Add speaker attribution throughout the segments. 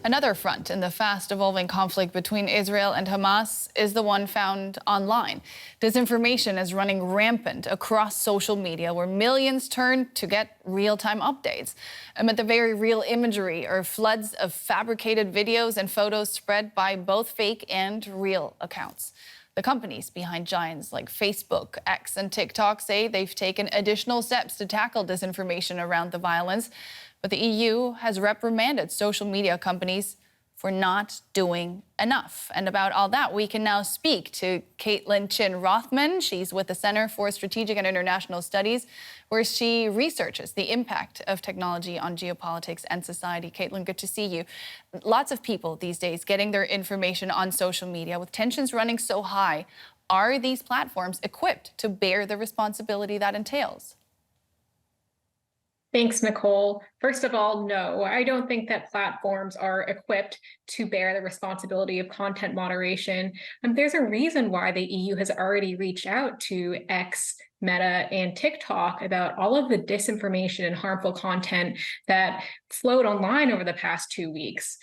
Speaker 1: Another front in the fast-evolving conflict between Israel and Hamas is the one found online. Disinformation is running rampant across social media, where millions turn to get real-time updates. Amid the very real imagery are floods of fabricated videos and photos spread by both fake and real accounts. The companies behind giants like Facebook, X, and TikTok say they've taken additional steps to tackle disinformation around the violence. But the EU has reprimanded social media companies for not doing enough. And about all that, we can now speak to Caitlin Chin Rothman. She's with the Center for Strategic and International Studies, where she researches the impact of technology on geopolitics and society. Caitlin, good to see you. Lots of people these days getting their information on social media. With tensions running so high, are these platforms equipped to bear the responsibility that entails?
Speaker 2: Thanks, Nicole. First of all, no, I don't think that platforms are equipped to bear the responsibility of content moderation. There's a reason why the EU has already reached out to X, Meta, and TikTok about all of the disinformation and harmful content that flowed online over the past 2 weeks.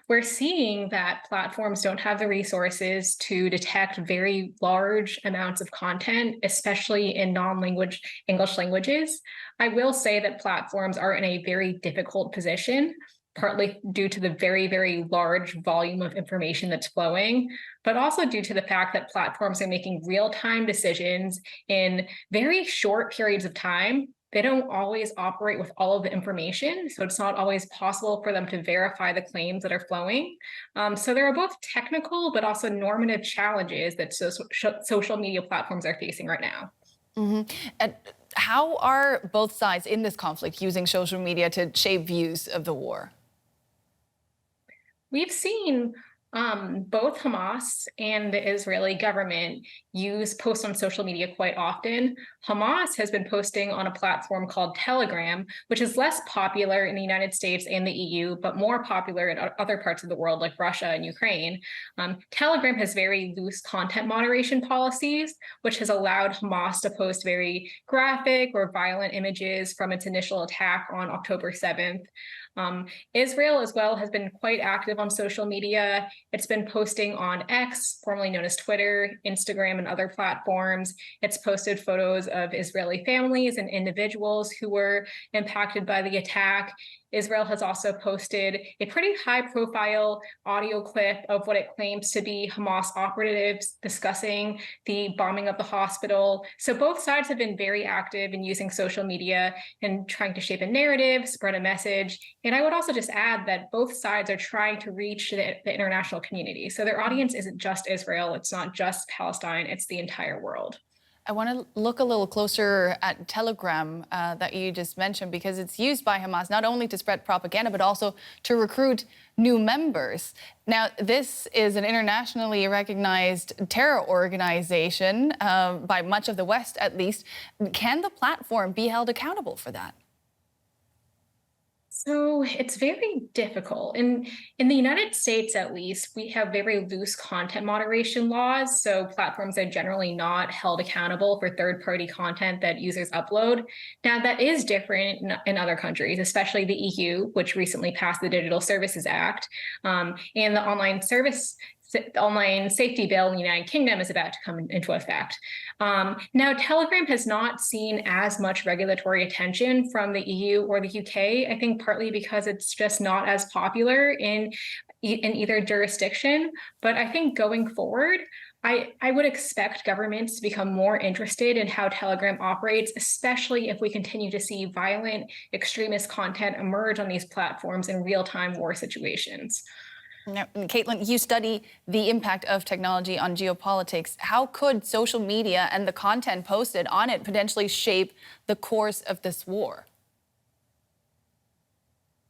Speaker 2: We're seeing that platforms don't have the resources to detect very large amounts of content, especially in non-language English languages. I will say that platforms are in a very difficult position, partly due to the very, very large volume of information that's flowing, but also due to the fact that platforms are making real-time decisions in very short periods of time. They don't always operate with all of the information, so it's not always possible for them to verify the claims that are flowing. So there are both technical but also normative challenges that social media platforms are facing right now.
Speaker 1: And how are both sides in this conflict using social media to shape views of the war?
Speaker 2: We've seen both Hamas and the Israeli government post on social media quite often. Hamas has been posting on a platform called Telegram, which is less popular in the United States and the EU, but more popular in other parts of the world like Russia and Ukraine. Telegram has very loose content moderation policies, which has allowed Hamas to post very graphic or violent images from its initial attack on October 7th. Israel as well has been quite active on social media. It's been posting on X, formerly known as Twitter, Instagram, and other platforms. It's posted photos of Israeli families and individuals who were impacted by the attack. Israel has also posted a pretty high-profile audio clip of what it claims to be Hamas operatives discussing the bombing of the hospital. So both sides have been very active in using social media and trying to shape a narrative, spread a message. And I would also just add that both sides are trying to reach the international community. So their audience isn't just Israel, it's not just Palestine, it's the entire world.
Speaker 1: I want to look a little closer at Telegram that you just mentioned, because it's used by Hamas not only to spread propaganda, but also to recruit new members. Now, this is an internationally recognized terror organization by much of the West, at least. Can the platform be held accountable for that?
Speaker 2: So it's very difficult. In the United States, at least, we have very loose content moderation laws. So platforms are generally not held accountable for third-party content that users upload. Now, that is different in other countries, especially the EU, which recently passed the Digital Services Act, and the online safety bill in the United Kingdom is about to come into effect. Now, Telegram has not seen as much regulatory attention from the EU or the UK, I think partly because it's just not as popular in either jurisdiction. But I think going forward, I would expect governments to become more interested in how Telegram operates, especially if we continue to see violent extremist content emerge on these platforms in real-time war situations.
Speaker 1: Now, Caitlin, you study the impact of technology on geopolitics. How could social media and the content posted on it potentially shape the course of this war?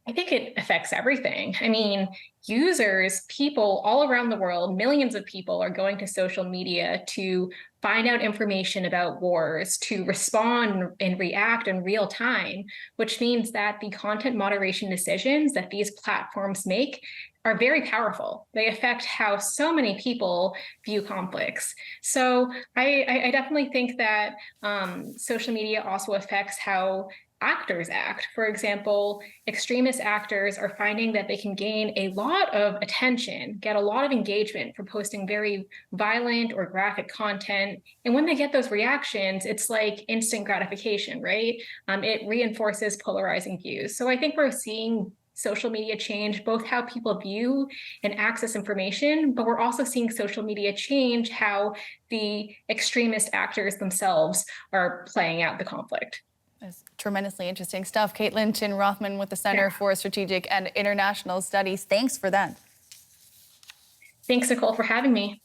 Speaker 2: I think it affects everything. I mean, users, people all around the world, millions of people are going to social media to find out information about wars, to respond and react in real time, which means that the content moderation decisions that these platforms make are very powerful. They affect how so many people view conflicts. So I definitely think that social media also affects how actors act. For example, extremist actors are finding that they can gain a lot of attention, get a lot of engagement for posting very violent or graphic content. And when they get those reactions, it's like instant gratification, right? It reinforces polarizing views. So I think we're seeing social media change both how people view and access information, but we're also seeing social media change how the extremist actors themselves are playing out the conflict.
Speaker 1: It's tremendously interesting stuff. Caitlin Chin-Rothman with the Center for Strategic and International Studies. Thanks for that.
Speaker 2: Thanks, Nicole, for having me.